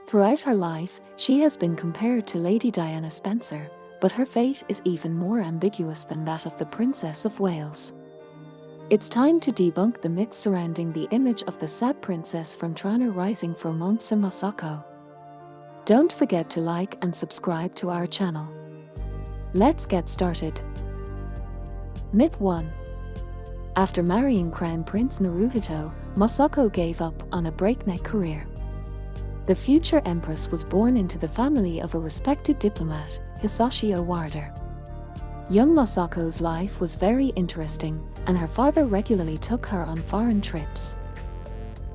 Throughout her life, she has been compared to Lady Diana Spencer, but her fate is even more ambiguous than that of the Princess of Wales. It's time to debunk the myths surrounding the image of the sad princess from Trana rising from Empress Masaka. Don't forget to like and subscribe to our channel. Let's get started. Myth 1. After marrying Crown Prince Naruhito, Masako gave up on a breakneck career. The future empress was born into the family of a respected diplomat, Hisashi Owada. Young Masako's life was very interesting, and her father regularly took her on foreign trips.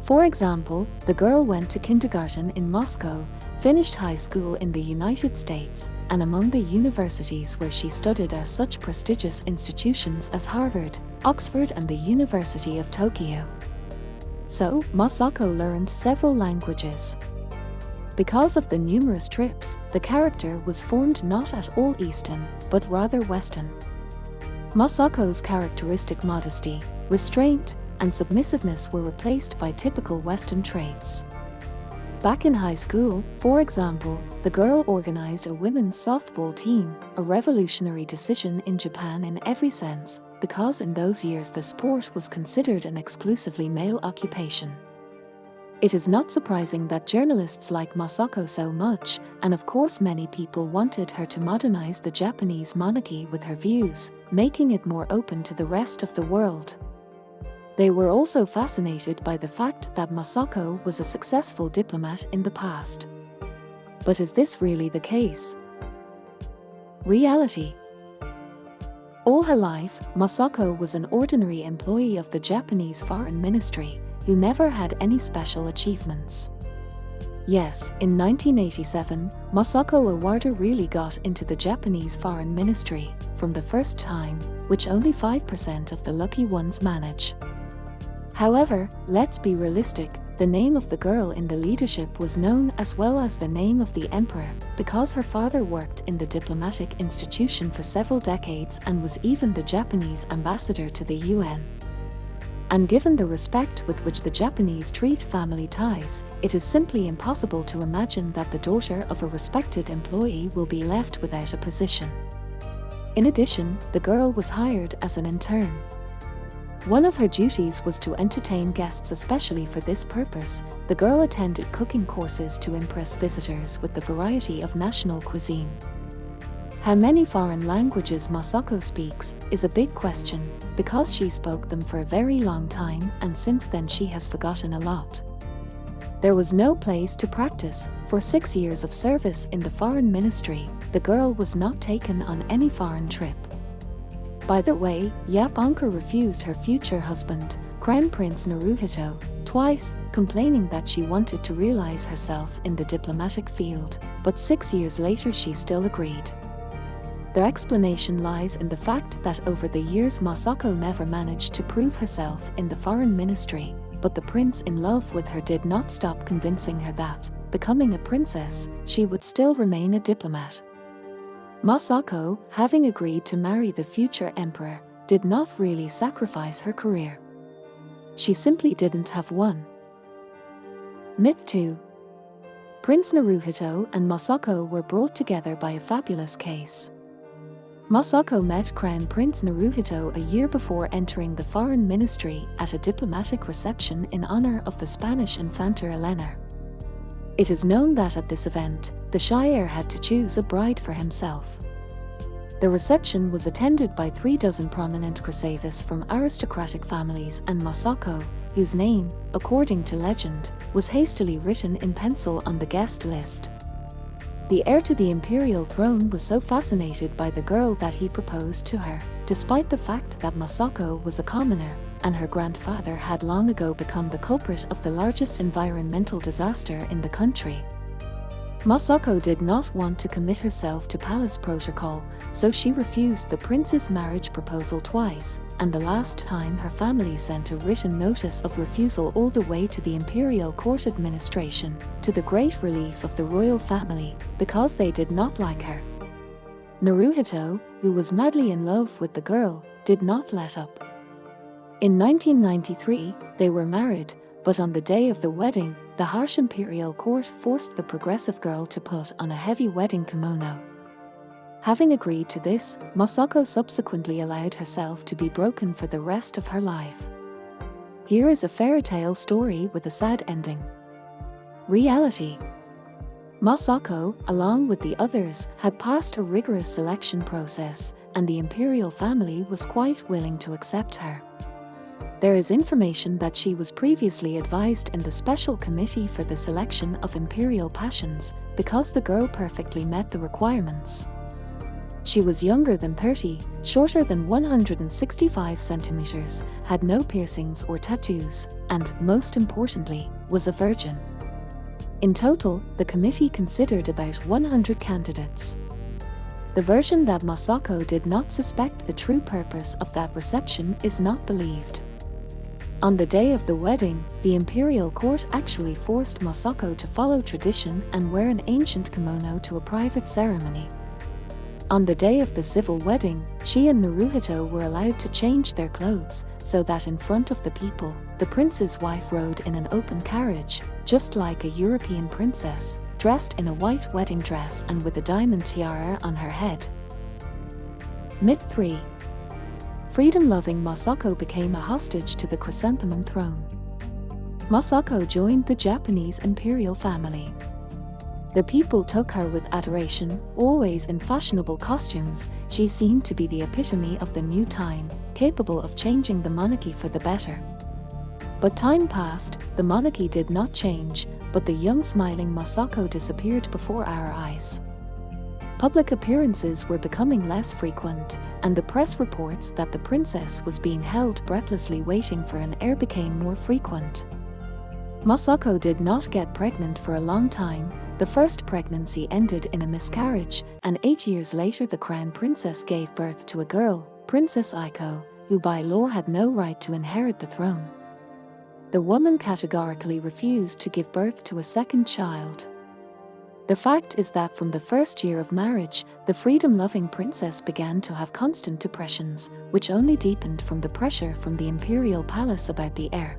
For example, the girl went to kindergarten in Moscow, finished high school in the United States, and among the universities where she studied are such prestigious institutions as Harvard, Oxford and the University of Tokyo. So, Masako learned several languages. Because of the numerous trips, the character was formed not at all Eastern, but rather Western. Masako's characteristic modesty, restraint, and submissiveness were replaced by typical Western traits. Back in high school, for example, the girl organized a women's softball team, a revolutionary decision in Japan in every sense, because in those years the sport was considered an exclusively male occupation. It is not surprising that journalists like Masako so much, and of course many people wanted her to modernize the Japanese monarchy with her views, making it more open to the rest of the world. They were also fascinated by the fact that Masako was a successful diplomat in the past. But is this really the case? Reality. All her life, Masako was an ordinary employee of the Japanese Foreign Ministry, who never had any special achievements. Yes, in 1987, Masako Owada really got into the Japanese Foreign Ministry, from the first time, which only 5% of the lucky ones manage. However, let's be realistic, the name of the girl in the leadership was known as well as the name of the emperor, because her father worked in the diplomatic institution for several decades and was even the Japanese ambassador to the UN. And given the respect with which the Japanese treat family ties, it is simply impossible to imagine that the daughter of a respected employee will be left without a position. In addition, the girl was hired as an intern. One of her duties was to entertain guests. Especially for this purpose, the girl attended cooking courses to impress visitors with the variety of national cuisine. How many foreign languages Masako speaks is a big question, because she spoke them for a very long time and since then she has forgotten a lot. There was no place to practice. For 6 years of service in the foreign ministry, the girl was not taken on any foreign trip. By the way, Yaponka refused her future husband, Crown Prince Naruhito, twice, complaining that she wanted to realize herself in the diplomatic field, but 6 years later she still agreed. Their explanation lies in the fact that over the years Masako never managed to prove herself in the foreign ministry, but the prince in love with her did not stop convincing her that, becoming a princess, she would still remain a diplomat. Masako, having agreed to marry the future emperor, did not really sacrifice her career. She simply didn't have one. Myth 2. Prince Naruhito and Masako were brought together by a fabulous case. Masako met Crown Prince Naruhito a year before entering the foreign ministry at a diplomatic reception in honor of the Spanish Infanta Elena. It is known that at this event, the shy heir had to choose a bride for himself. The reception was attended by 36 prominent Crusaders from aristocratic families, and Masako, whose name, according to legend, was hastily written in pencil on the guest list. The heir to the imperial throne was so fascinated by the girl that he proposed to her, despite the fact that Masako was a commoner, and her grandfather had long ago become the culprit of the largest environmental disaster in the country. Masako did not want to commit herself to palace protocol, so she refused the prince's marriage proposal twice, and the last time her family sent a written notice of refusal all the way to the imperial court administration, to the great relief of the royal family, because they did not like her. Naruhito, who was madly in love with the girl, did not let up. In 1993, they were married, but on the day of the wedding, the harsh imperial court forced the progressive girl to put on a heavy wedding kimono. Having agreed to this, Masako subsequently allowed herself to be broken for the rest of her life. Here is a fairy tale story with a sad ending. Reality. Masako, along with the others, had passed a rigorous selection process, and the imperial family was quite willing to accept her. There is information that she was previously advised in the special committee for the selection of imperial passions, because the girl perfectly met the requirements. She was younger than 30, shorter than 165 centimeters, had no piercings or tattoos, and, most importantly, was a virgin. In total, the committee considered about 100 candidates. The version that Masako did not suspect the true purpose of that reception is not believed. On the day of the wedding, the imperial court actually forced Masako to follow tradition and wear an ancient kimono to a private ceremony. On the day of the civil wedding, she and Naruhito were allowed to change their clothes, so that in front of the people, the prince's wife rode in an open carriage, just like a European princess, dressed in a white wedding dress and with a diamond tiara on her head. Myth 3. Freedom-loving Masako became a hostage to the chrysanthemum throne. Masako joined the Japanese imperial family. The people took her with adoration, always in fashionable costumes. She seemed to be the epitome of the new time, capable of changing the monarchy for the better. But time passed, the monarchy did not change, but the young smiling Masako disappeared before our eyes. Public appearances were becoming less frequent, and the press reports that the princess was being held breathlessly waiting for an heir became more frequent. Masako did not get pregnant for a long time. The first pregnancy ended in a miscarriage, and 8 years later the crown princess gave birth to a girl, Princess Aiko, who by law had no right to inherit the throne. The woman categorically refused to give birth to a second child. The fact is that from the first year of marriage, the freedom-loving princess began to have constant depressions, which only deepened from the pressure from the imperial palace about the heir.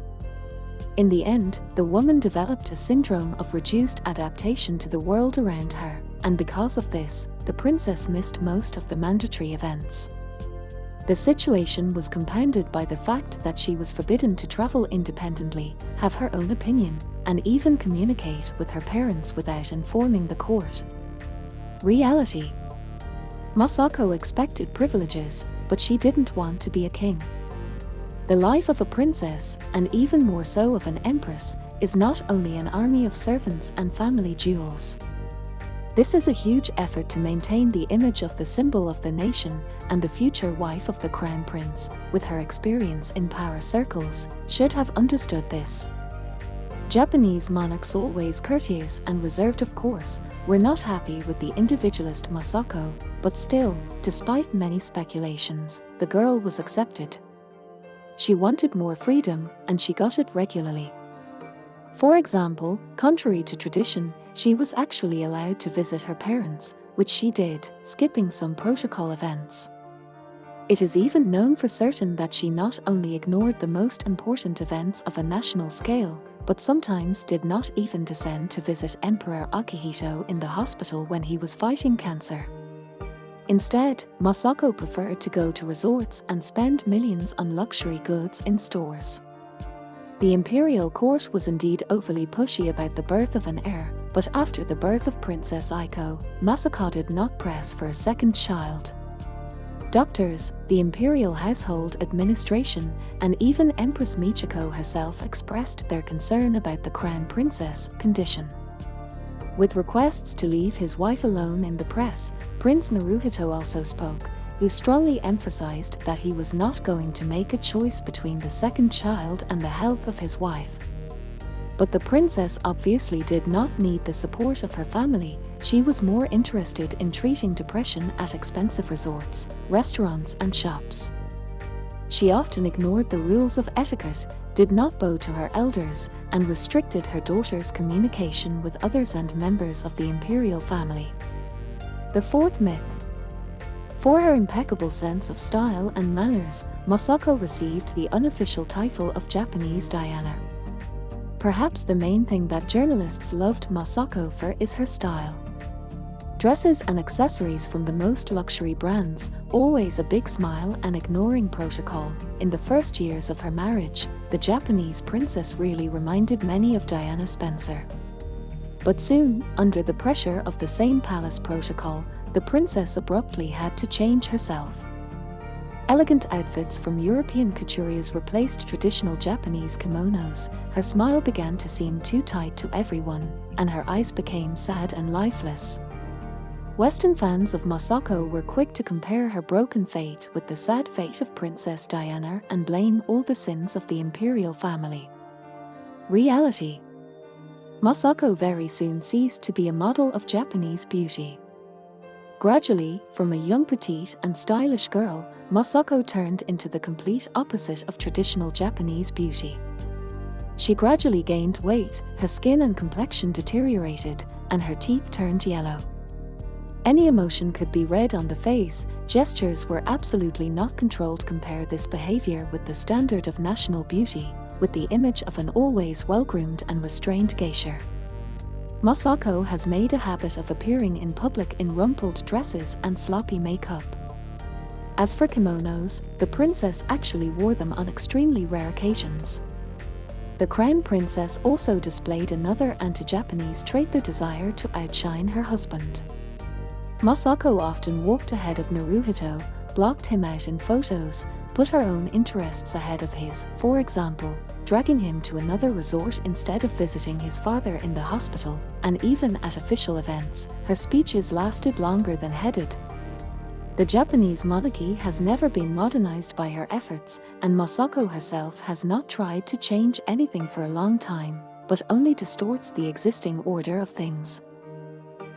In the end, the woman developed a syndrome of reduced adaptation to the world around her, and because of this, the princess missed most of the mandatory events. The situation was compounded by the fact that she was forbidden to travel independently, have her own opinion, and even communicate with her parents without informing the court. Reality. Masako expected privileges, but she didn't want to be a king. The life of a princess, and even more so of an empress, is not only an army of servants and family jewels. This is a huge effort to maintain the image of the symbol of the nation, and the future wife of the crown prince, with her experience in power circles, should have understood this. Japanese monarchs, always courteous and reserved of course, were not happy with the individualist Masako, but still, despite many speculations, the girl was accepted. She wanted more freedom, and she got it regularly. For example, contrary to tradition, she was actually allowed to visit her parents, which she did, skipping some protocol events. It is even known for certain that she not only ignored the most important events of a national scale, but sometimes did not even descend to visit Emperor Akihito in the hospital when he was fighting cancer. Instead, Masako preferred to go to resorts and spend millions on luxury goods in stores. The imperial court was indeed overly pushy about the birth of an heir, but after the birth of Princess Aiko, Masako did not press for a second child. Doctors, the imperial household administration, and even Empress Michiko herself expressed their concern about the crown princess' condition. With requests to leave his wife alone in the press, Prince Naruhito also spoke, who strongly emphasized that he was not going to make a choice between the second child and the health of his wife. But the princess obviously did not need the support of her family. She was more interested in treating depression at expensive resorts, restaurants, and shops. She often ignored the rules of etiquette, did not bow to her elders, and restricted her daughter's communication with others and members of the imperial family. The fourth myth. For her impeccable sense of style and manners, Masako received the unofficial title of Japanese Diana. Perhaps the main thing that journalists loved Masako for is her style. Dresses and accessories from the most luxury brands, always a big smile and ignoring protocol. In the first years of her marriage, the Japanese princess really reminded many of Diana Spencer. But soon, under the pressure of the same palace protocol, the princess abruptly had to change herself. Elegant outfits from European couturiers replaced traditional Japanese kimonos. Her smile began to seem too tight to everyone, and her eyes became sad and lifeless. Western fans of Masako were quick to compare her broken fate with the sad fate of Princess Diana and blame all the sins of the imperial family. Reality: Masako very soon ceased to be a model of Japanese beauty. Gradually, from a young petite and stylish girl, Masako turned into the complete opposite of traditional Japanese beauty. She gradually gained weight, her skin and complexion deteriorated, and her teeth turned yellow. Any emotion could be read on the face, gestures were absolutely not controlled. Compare this behavior with the standard of national beauty, with the image of an always well-groomed and restrained geisha. Masako has made a habit of appearing in public in rumpled dresses and sloppy makeup. As for kimonos, the princess actually wore them on extremely rare occasions. The crown princess also displayed another anti-Japanese trait: the desire to outshine her husband. Masako often walked ahead of Naruhito, blocked him out in photos, put her own interests ahead of his, for example, dragging him to another resort instead of visiting his father in the hospital, and even at official events, her speeches lasted longer than headed. The Japanese monarchy has never been modernized by her efforts, and Masako herself has not tried to change anything for a long time, but only distorts the existing order of things.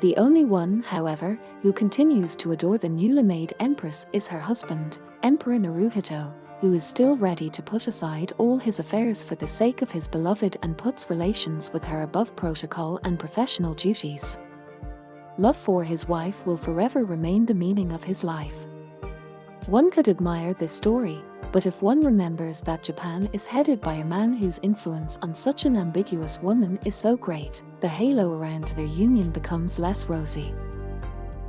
The only one, however, who continues to adore the newly made empress is her husband, Emperor Naruhito, who is still ready to put aside all his affairs for the sake of his beloved and puts relations with her above protocol and professional duties. Love for his wife will forever remain the meaning of his life. One could admire this story, but if one remembers that Japan is headed by a man whose influence on such an ambiguous woman is so great, the halo around their union becomes less rosy.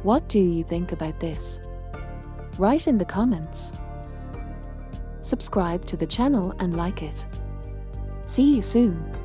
What do you think about this? Write in the comments. Subscribe to the channel and like it. See you soon.